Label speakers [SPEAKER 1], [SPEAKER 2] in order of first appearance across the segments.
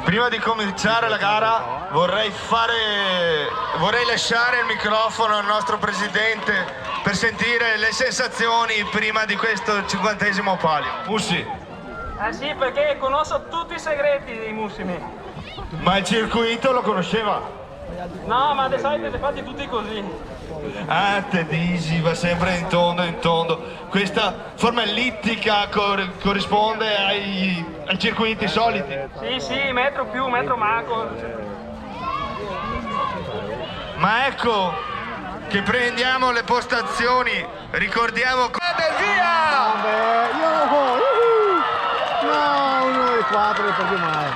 [SPEAKER 1] Prima di cominciare la gara vorrei lasciare il microfono al nostro presidente per sentire le sensazioni prima di questo 50° palio. Mussi.
[SPEAKER 2] Sì, perché conosco tutti i segreti dei Mussimi.
[SPEAKER 1] Ma il circuito lo conosceva?
[SPEAKER 2] No, ma di solito li fatti tutti così.
[SPEAKER 1] Ah, te dici, va sempre in tondo, in tondo. Questa forma ellittica corrisponde ai circuiti soliti?
[SPEAKER 2] Sì, metro più, metro manco.
[SPEAKER 1] Ma ecco che prendiamo le postazioni, ricordiamo... Via!
[SPEAKER 3] No, 1 dei 4 è proprio male.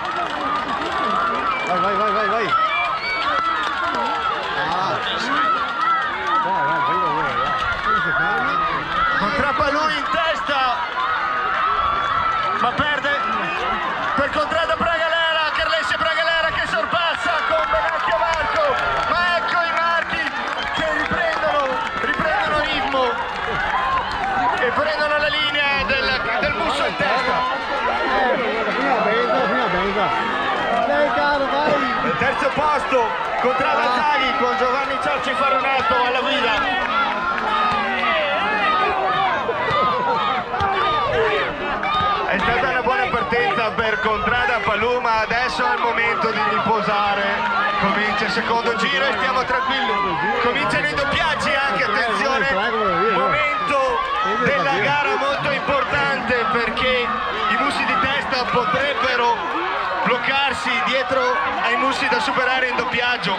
[SPEAKER 3] Vai.
[SPEAKER 1] Contrappa lui in testa, ma perde per Contrada Pragalera, Carlessi Pragalera che sorpassa con Benacchio Marco, ma ecco i marchi che riprendono ritmo e prendono la linea del busso in testa. Il terzo posto, Contrada Zaghi con Giovanni Ciocci Faronato alla guida. È stata una buona partenza per Contrada Paluma, adesso è il momento di riposare, comincia il secondo giro e stiamo tranquilli, cominciano i doppiaggi anche, attenzione, momento della gara molto importante perché i mussi di testa potrebbero bloccarsi dietro ai mussi da superare in doppiaggio.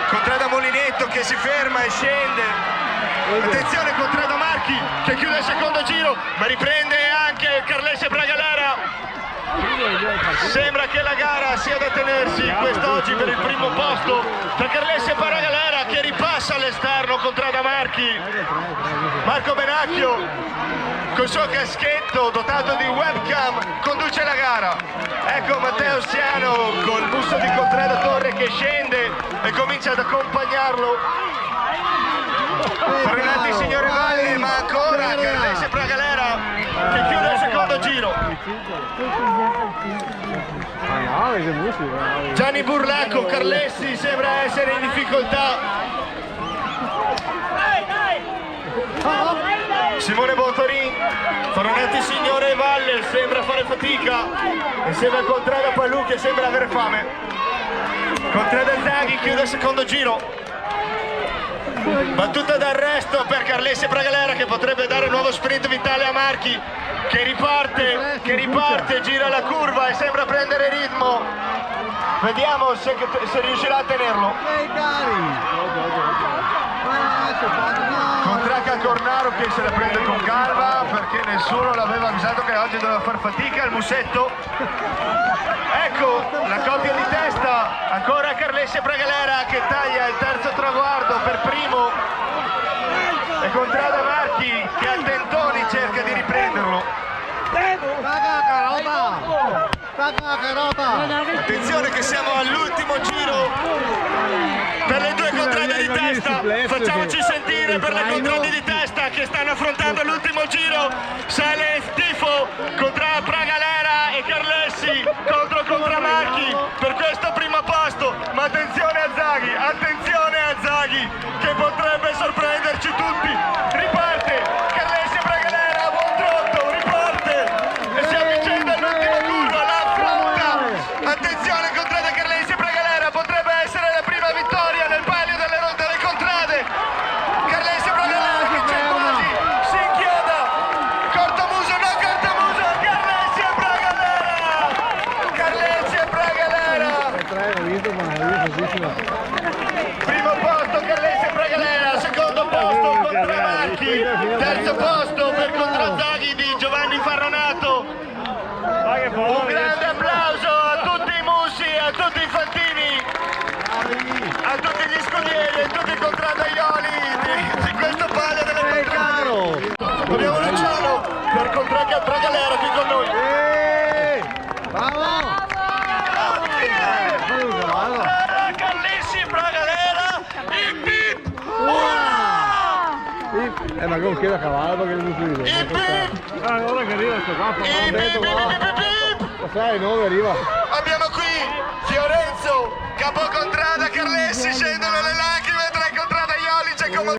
[SPEAKER 1] Contrada Molinetto che si ferma e scende, attenzione Contrada Marchi che chiude il secondo giro ma riprende anche Carlessi Pragalera. Sembra che la gara sia da tenersi quest'oggi per il primo posto tra Carlessi e Pragalera che ripassa all'esterno Contrada Marchi. Marco Benacchio col suo caschetto dotato di webcam conduce la gara. Ecco Matteo Siano col busto di Contrada Torre che scende e comincia ad accompagnarlo. Frenati signore Valli, ma ancora Carlessi Pragalera che chiude il secondo giro. Gianni Burlacco, Carlessi sembra essere in difficoltà. Simone Botorin, Faronetti signore Valle sembra fare fatica insieme a Contrada Palù che sembra avere fame. Contrada Zaghi chiude il secondo giro. Battuta d'arresto per Carlessi Pragalera che potrebbe dare nuovo sprint vitale a Marchi che riparte, gira la curva e sembra prendere ritmo. Vediamo se riuscirà a tenerlo. Contracca Cornaro che se la prende con calma perché nessuno l'aveva avvisato che oggi doveva far fatica il musetto. Ecco la coppia di testa, ancora Carlessi Pragalera che taglia il terzo traguardo per primo e Contrada Marchi che a tentoni cerca di riprenderlo. Attenzione che siamo all'ultimo giro per le due contrade di testa, facciamoci sentire per le contrade di testa che stanno affrontando l'ultimo giro. Sale tifo contra Pragalera e Carlessi contra Marchi per questo primo posto, ma attenzione a Zaghi che potrebbe sorprenderci tutti. Riparte Carlessi Pragalera a buon trotto, riparte e si avvicenda all'ultima curva, la affronta. Attenzione Contrada Carlessi Pragalera, potrebbe essere la prima vittoria nel palio delle contrade. Carlessi Pragalera che c'è quasi, si inchioda, cortomuso, Carlessi e Pragalera. Primo posto Carlessi e Pragalera, secondo posto Contra Marchi, terzo posto per Contra Zaghi di Giovanni Farronato. Un grande applauso a tutti i mussi, a tutti i fantini, a tutti
[SPEAKER 3] Ma con che da cavallo perché non si vede?
[SPEAKER 1] Ip, ip.
[SPEAKER 3] Allora che arriva sto qua,
[SPEAKER 1] Ip, ip, ip, ip, ip.
[SPEAKER 3] lo sai, no, arriva.
[SPEAKER 1] Abbiamo qui Fiorenzo, Capocontrada, Carlessi, scendono le lacrime tra i contrada Ioli, Giacomo